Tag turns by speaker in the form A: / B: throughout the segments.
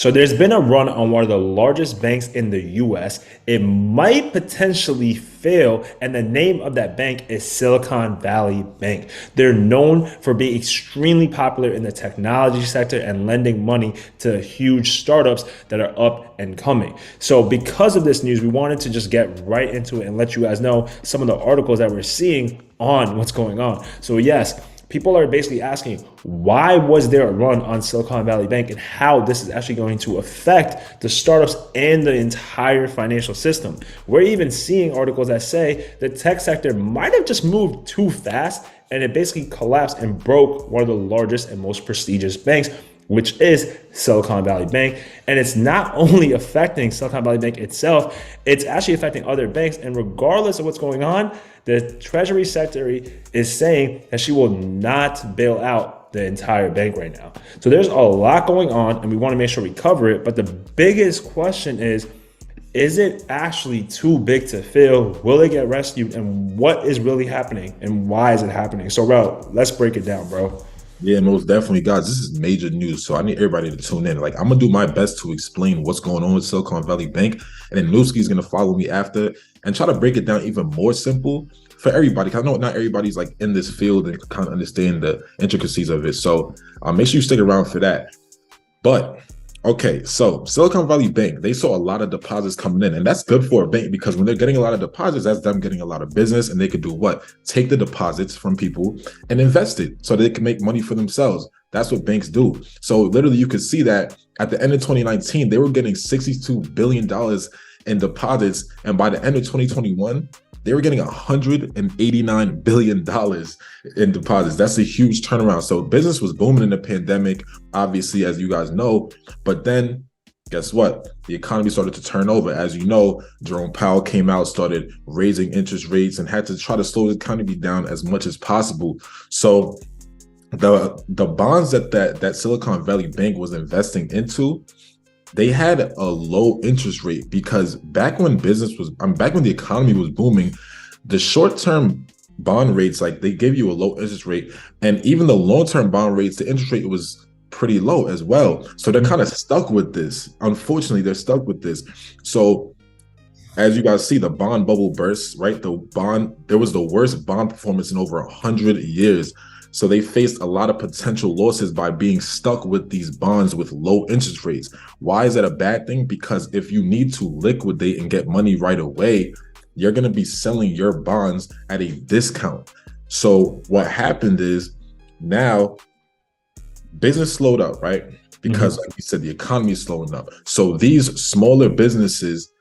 A: So there's been a run on one of the largest banks in the US. It might potentially fail, and the name of that bank is Silicon Valley Bank. They're known for being extremely popular in the technology sector and lending money to huge startups that are up and coming. So because of this news, we wanted to just get right into it and let you guys know some of the articles that we're seeing on what's going on. So yes, people are basically asking, why was there a run on Silicon Valley Bank and how this is actually going to affect the startups and the entire financial system? We're even seeing articles that say the tech sector might have just moved too fast and it basically collapsed and broke one of the largest and most prestigious banks, which is Silicon Valley Bank. And it's not only affecting Silicon Valley Bank itself, it's actually affecting other banks. And regardless of what's going on, the Treasury Secretary is saying that she will not bail out the entire bank right now. So there's a lot going on and we want to make sure we cover it. But the biggest question is it actually too big to fail? Will it get rescued? And what is really happening and why is it happening? So, bro, let's break it down, bro.
B: Yeah, most definitely, guys. This is major news, so I need everybody to tune in. Like, I'm gonna do my best to explain what's going on with Silicon Valley Bank, and then Newski's gonna follow me after and try to break it down even more simple for everybody. Cause I know not everybody's like in this field and kind of understand the intricacies of it. So make sure you stick around for that. But okay, so Silicon Valley Bank, they saw a lot of deposits coming in, and that's good for a bank because when they're getting a lot of deposits, that's them getting a lot of business, and they could do what? Take the deposits from people and invest it so they can make money for themselves. That's what banks do. So literally you could see that at the end of 2019, they were getting $62 billion in deposits, and by the end of 2021, they were getting $189 billion in deposits. That's a huge turnaround. So business was booming in the pandemic, obviously, as you guys know. But then guess what? The economy started to turn over. As you know, Jerome Powell came out, started raising interest rates and had to try to slow the economy down as much as possible. So the bonds that Silicon Valley Bank was investing into, they had a low interest rate because back when the economy was booming, the short-term bond rates, like they gave you a low interest rate, and even the long-term bond rates, the interest rate was pretty low as well. So they're kind of stuck with this. Unfortunately, they're stuck with this. So as you guys see, the bond bubble burst, right? There was the worst bond performance in over 100 years. So they faced a lot of potential losses by being stuck with these bonds with low interest rates. Why is that a bad thing? Because if you need to liquidate and get money right away, you're going to be selling your bonds at a discount. So what happened is now business slowed up, right? Because like you said, the economy is slowing up. So these smaller businesses,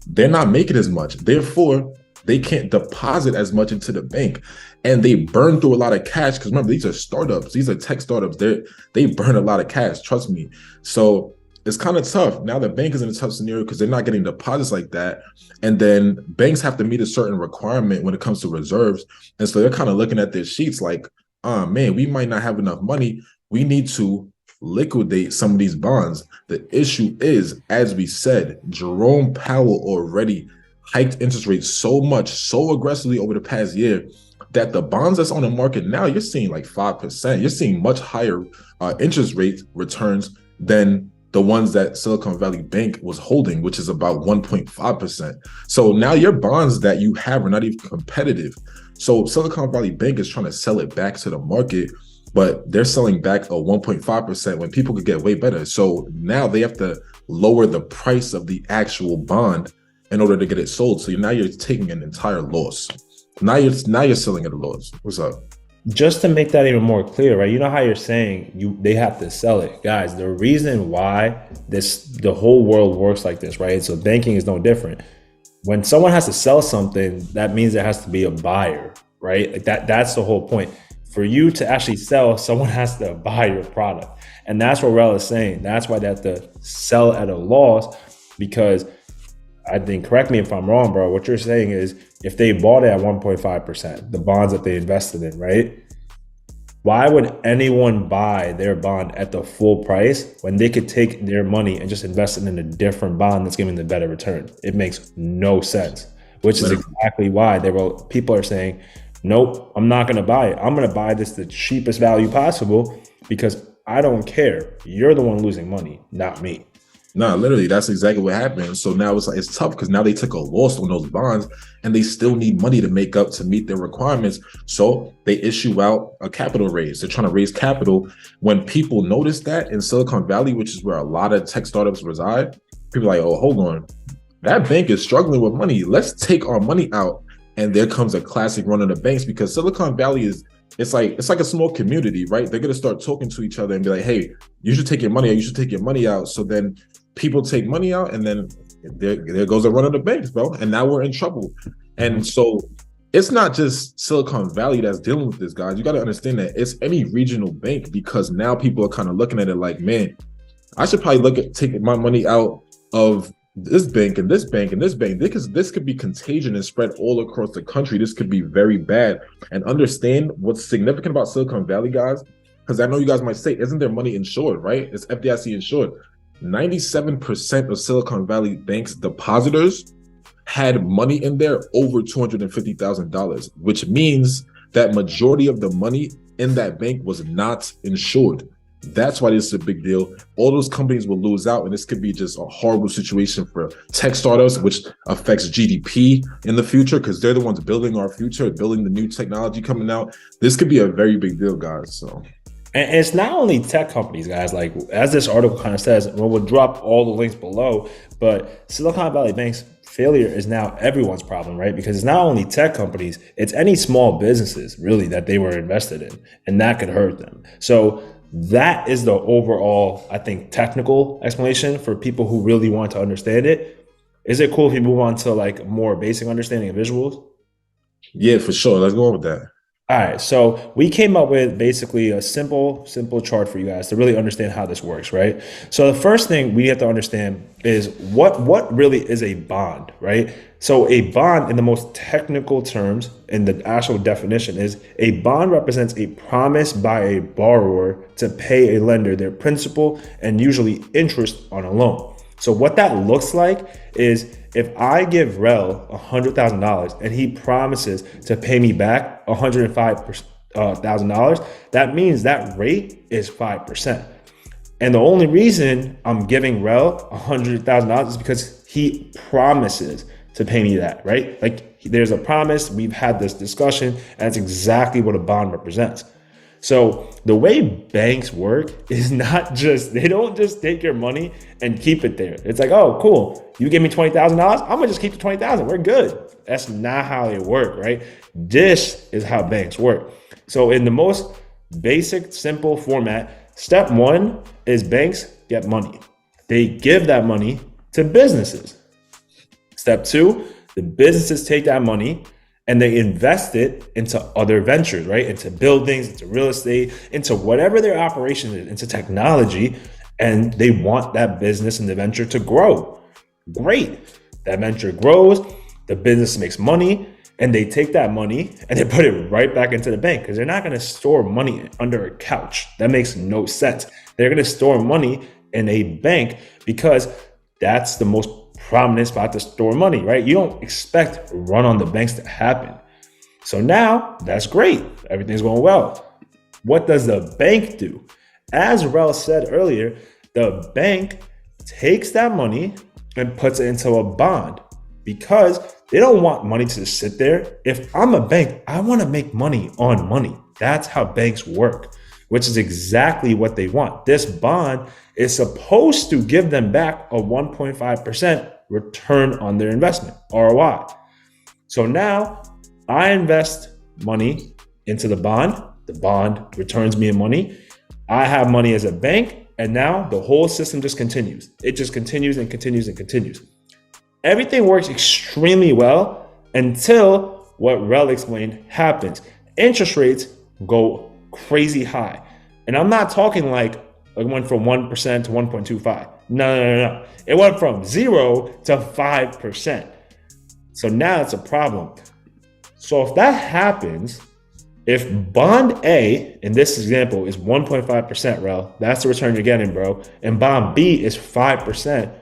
B: they're not making as much. Therefore, they can't deposit as much into the bank, and they burn through a lot of cash. Because remember, these are startups, these are tech startups. They burn a lot of cash, trust me. So it's kind of tough. Now the bank is in a tough scenario because they're not getting deposits like that. And then banks have to meet a certain requirement when it comes to reserves. And so they're kind of looking at their sheets like, oh man, we might not have enough money. We need to liquidate some of these bonds. The issue is, as we said, Jerome Powell already hiked interest rates so much, so aggressively over the past year that the bonds that's on the market now, you're seeing like 5%. You're seeing much higher interest rate returns than the ones that Silicon Valley Bank was holding, which is about 1.5%. So now your bonds that you have are not even competitive. So Silicon Valley Bank is trying to sell it back to the market, but they're selling back a 1.5% when people could get way better. So now they have to lower the price of the actual bond in order to get it sold. So now you're taking an entire loss. Now you're selling at a loss. What's up?
A: Just to make that even more clear, right? You know how you're saying they have to sell it. Guys, the reason why the whole world works like this, right? So banking is no different. When someone has to sell something, that means there has to be a buyer, right? Like that's the whole point. For you to actually sell, someone has to buy your product. And that's what Rel is saying. That's why they have to sell at a loss, because I think, correct me if I'm wrong, bro, what you're saying is if they bought it at 1.5%, the bonds that they invested in, right? Why would anyone buy their bond at the full price when they could take their money and just invest it in a different bond that's giving the better return? It makes no sense, which is exactly why people are saying, nope, I'm not going to buy it. I'm going to buy this the cheapest value possible because I don't care. You're the one losing money, not me.
B: Nah, literally, that's exactly what happened. So now it's like it's tough because now they took a loss on those bonds and they still need money to make up to meet their requirements. So they issue out a capital raise. They're trying to raise capital. When people notice that in Silicon Valley, which is where a lot of tech startups reside, people are like, oh, hold on. That bank is struggling with money. Let's take our money out. And there comes a classic run on the banks because Silicon Valley is it's like a small community, right? They're gonna start talking to each other and be like, hey, you should take your money out, you should take your money out. So then people take money out, and then there goes a run of the banks, bro. And now we're in trouble. And so it's not just Silicon Valley that's dealing with this, guys. You got to understand that it's any regional bank because now people are kind of looking at it like, man, I should probably look at taking my money out of this bank and this bank and this bank, because this could be contagion and spread all across the country. This could be very bad. And understand what's significant about Silicon Valley, guys, because I know you guys might say, isn't their money insured, right? It's FDIC insured. 97% of Silicon Valley Bank's depositors had money in there over $250,000, which means that majority of the money in that bank was not insured. That's why this is a big deal. All those companies will lose out, and this could be just a horrible situation for tech startups, which affects GDP in the future because they're the ones building our future, building the new technology coming out. This could be a very big deal, guys. So.
A: And it's not only tech companies, guys. Like, as this article kind of says, we'll drop all the links below, but Silicon Valley Bank's failure is now everyone's problem, right? Because it's not only tech companies, it's any small businesses, really, that they were invested in, and that could hurt them. So that is the overall, I think, technical explanation for people who really want to understand it. Is it cool if you move on to like more basic understanding of visuals?
B: Yeah, for sure. Let's go on with that.
A: All right, so we came up with basically a simple chart for you guys to really understand how this works, right? So the first thing we have to understand is what really is a bond, right? So a bond, in the most technical terms, in the actual definition, is a bond represents a promise by a borrower to pay a lender their principal and usually interest on a loan. So what that looks like is if I give Rel $100,000 and he promises to pay me back $105,000, that means that rate is 5%. And the only reason I'm giving Rel $100,000 is because he promises to pay me that, right? Like, there's a promise, we've had this discussion, and that's exactly what a bond represents. So the way banks work is not just, they don't just take your money and keep it there. It's like, oh, cool, you give me $20,000, I'm gonna just keep the 20,000, we're good. That's not how they work, right? This is how banks work. So in the most basic, simple format, step one is banks get money. They give that money to businesses. Step two, the businesses take that money and they invest it into other ventures, right? Into buildings, into real estate, into whatever their operation is, into technology, and they want that business and the venture to grow. Great. That venture grows, the business makes money, and they take that money and they put it right back into the bank because they're not gonna store money under a couch. That makes no sense. They're gonna store money in a bank because that's the most prominent spot to store money, right? You don't expect run on the banks to happen. So now that's great. Everything's going well. What does the bank do? As Rel said earlier, the bank takes that money and puts it into a bond because they don't want money to just sit there. If I'm a bank, I want to make money on money. That's how banks work, which is exactly what they want. This bond is supposed to give them back a 1.5% return on their investment, ROI. So now I invest money into the bond returns me money. I have money as a bank, and now the whole system just continues. It just continues and continues and continues. Everything works extremely well until what Rel explained happens. Interest rates go crazy high. And I'm not talking like it went from 1% to 1.25. No. It went from 0 to 5%. So now it's a problem. So if that happens, if bond A, in this example, is 1.5%, Rel, that's the return you're getting, bro, and bond B is 5%,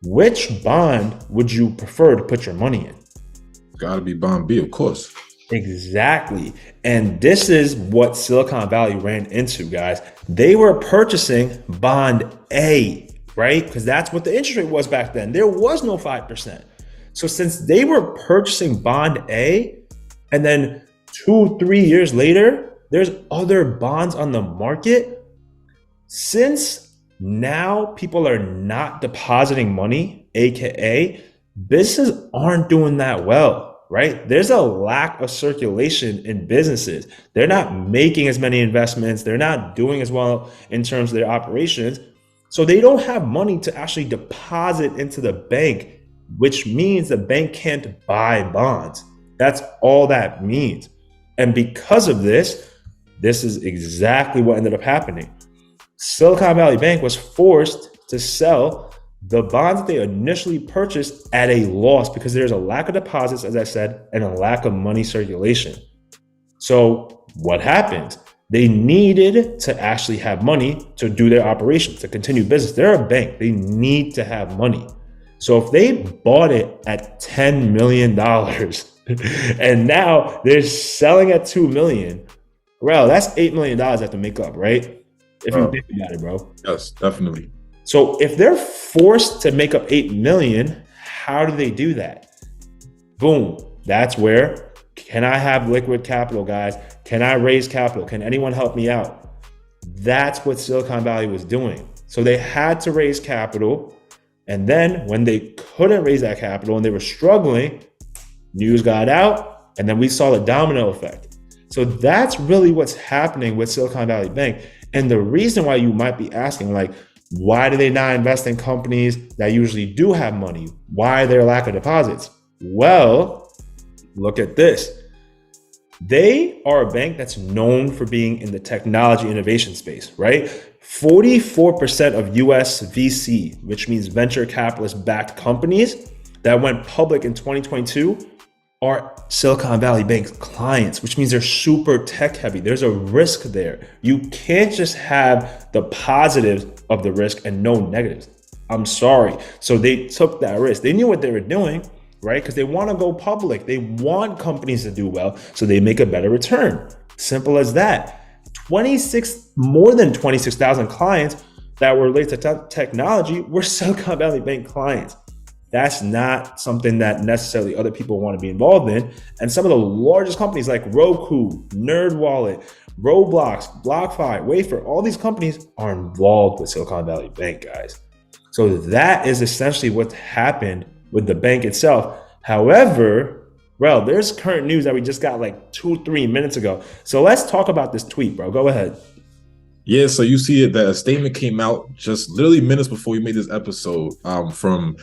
A: which bond would you prefer to put your money in?
B: Gotta be bond B, of course.
A: Exactly. And this is what Silicon Valley ran into, guys. They were purchasing bond A right? Because that's what the interest rate was back then. There was no 5%. So since they were purchasing bond A, and then 2-3 years later, there's other bonds on the market. Since now people are not depositing money, AKA businesses aren't doing that well, right? There's a lack of circulation in businesses. They're not making as many investments. They're not doing as well in terms of their operations. So they don't have money to actually deposit into the bank, which means the bank can't buy bonds. That's all that means. And because of this, this is exactly what ended up happening. Silicon Valley Bank was forced to sell the bonds that they initially purchased at a loss because there's a lack of deposits, as I said, and a lack of money circulation. So what happened? They needed to actually have money to do their operations, to continue business. They're a bank. They need to have money. So if they bought it at $10 million and now they're selling at $2 million, well, that's $8 million I have to make up, right? If you think about it, bro.
B: Yes, definitely.
A: So if they're forced to make up $8 million, how do they do that? Boom. That's where, can I have liquid capital, guys? Can I raise capital? Can anyone help me out? That's what Silicon Valley was doing. So they had to raise capital. And then when they couldn't raise that capital and they were struggling, news got out, and then we saw the domino effect. So that's really what's happening with Silicon Valley Bank. And the reason why you might be asking, like, why do they not invest in companies that usually do have money? Why their lack of deposits? Well, look at this. They are a bank that's known for being in the technology innovation space, right? 44% of US VC, which means venture capitalist backed companies that went public in 2022 are Silicon Valley Bank's clients, which means they're super tech heavy. There's a risk there. You can't just have the positives of the risk and no negatives. I'm sorry. So they took that risk. They knew what they were doing, right? Because they want to go public. They want companies to do well, so they make a better return. Simple as that. More than 26,000 clients that were related to technology were Silicon Valley Bank clients. That's not something that necessarily other people want to be involved in. And some of the largest companies like Roku, NerdWallet, Roblox, BlockFi, Wafer, all these companies are involved with Silicon Valley Bank, guys. So that is essentially what happened with the bank itself. However, well, there's current news that we just got like 2-3 minutes ago. So let's talk about this tweet, bro. Go ahead.
B: Yeah, so you see that a statement came out just literally minutes before we made this episode from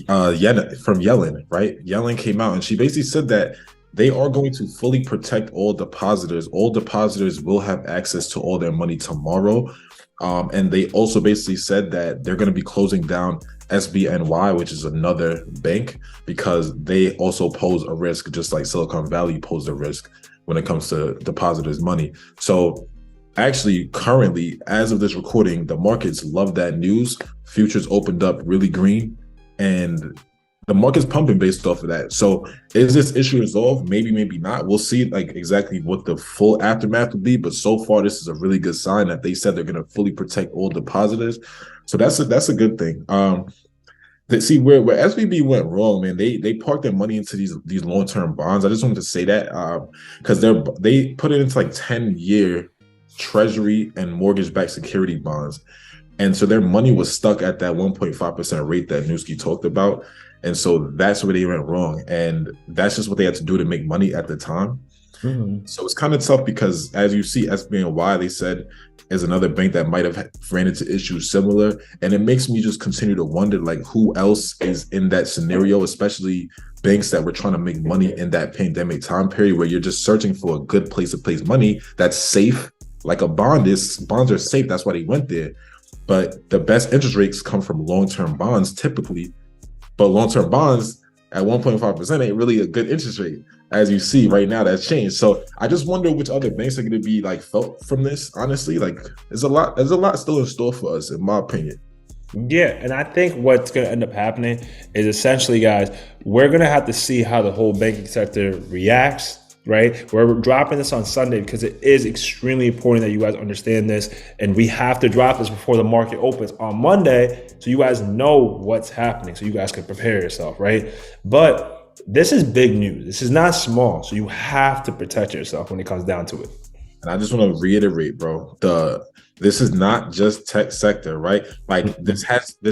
B: Yellen, right? Yellen came out and she basically said that they are going to fully protect all depositors. All depositors will have access to all their money tomorrow. And they also basically said that they're going to be closing down SBNY, which is another bank, because they also pose a risk, just like Silicon Valley posed a risk when it comes to depositors' money. So actually, currently, as of this recording, the markets love that news. Futures opened up really green, and the market's pumping based off of that. So is this issue resolved? Maybe, maybe not. We'll see like exactly what the full aftermath will be. But so far, this is a really good sign that they said they're going to fully protect all depositors. So that's a good thing. See where SVB went wrong, man. They parked their money into these long-term bonds. I just wanted to say that because they put it into like 10-year treasury and mortgage-backed security bonds. And so their money was stuck at that 1.5% rate that Newski talked about. And so that's where they went wrong. And that's just what they had to do to make money at the time. Mm-hmm. So it's kind of tough because, as you see, SBNY, they said, is another bank that might have ran into issues similar. And it makes me just continue to wonder, like, who else is in that scenario, especially banks that were trying to make money in that pandemic time period where you're just searching for a good place to place money that's safe, like a bond is. Bonds are safe. That's why they went there. But the best interest rates come from long-term bonds typically. But long-term bonds at 1.5% ain't really a good interest rate. As you see right now, that's changed. So I just wonder which other banks are going to be like felt from this. Honestly, like there's a lot still in store for us, in my opinion.
A: Yeah, and I think what's going to end up happening is essentially, guys, we're going to have to see how the whole banking sector reacts right? We're dropping this on Sunday because it is extremely important that you guys understand this. And we have to drop this before the market opens on Monday so you guys know what's happening, so you guys can prepare yourself, right? But this is big news. This is not small. So you have to protect yourself when it comes down to it.
B: And I just want to reiterate, bro, this is not just tech sector, right? Like this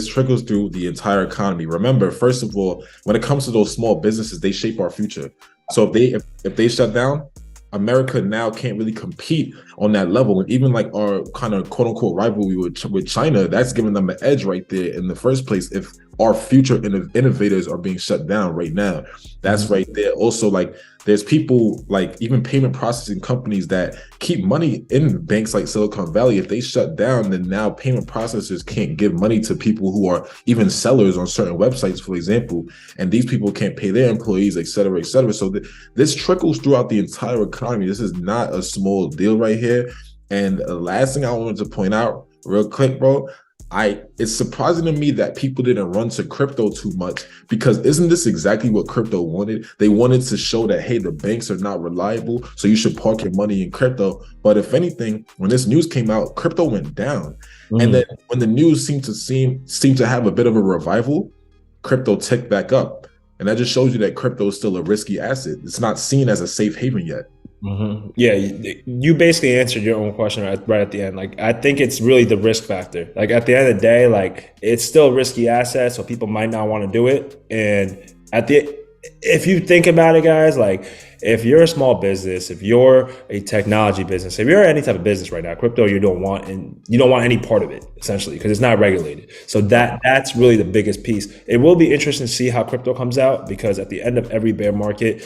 B: trickles through the entire economy. Remember, first of all, when it comes to those small businesses, they shape our future. So if they shut down, America now can't really compete on that level. And even like our kind of quote unquote rivalry with China, that's giving them an edge right there in the first place. If our future innovators are being shut down right now, that's right there. Also, like there's people like even payment processing companies that keep money in banks like Silicon Valley. If they shut down, then now payment processors can't give money to people who are even sellers on certain websites, for example, and these people can't pay their employees, et cetera, et cetera. So this trickles throughout the entire economy. This is not a small deal right here. And the last thing I wanted to point out real quick, bro, it's surprising to me that people didn't run to crypto too much, because isn't this exactly what crypto wanted? They wanted to show that, hey, the banks are not reliable, so you should park your money in crypto. But if anything, when this news came out, crypto went down. And then when the news seemed to have a bit of a revival, crypto ticked back up. And that just shows you that crypto is still a risky asset. It's not seen as a safe haven yet.
A: Yeah, you basically answered your own question right at the end. Like, I think it's really the risk factor. Like, at the end of the day, like, it's still a risky asset, so people might not want to do it. And if you think about it, guys, like, if you're a small business, if you're a technology business, if you're any type of business right now, crypto you don't want any part of it, essentially, because it's not regulated. So that's really the biggest piece. It will be interesting to see how crypto comes out, because at the end of every bear market,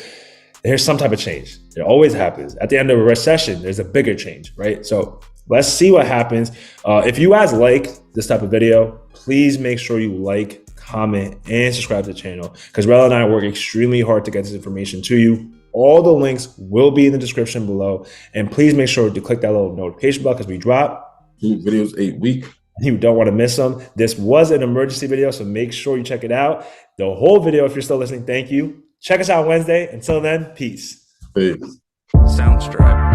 A: there's some type of change. It always happens. At the end of a recession, there's a bigger change, right? So let's see what happens. If you guys like this type of video, please make sure you like, comment, and subscribe to the channel, because Rel and I work extremely hard to get this information to you. All the links will be in the description below. And please make sure to click that little notification bell, because we drop
B: new videos a week.
A: You don't want to miss them. This was an emergency video, so make sure you check it out. The whole video, if you're still listening, thank you. Check us out Wednesday. Until then, peace.
B: Peace.
C: Soundstripe.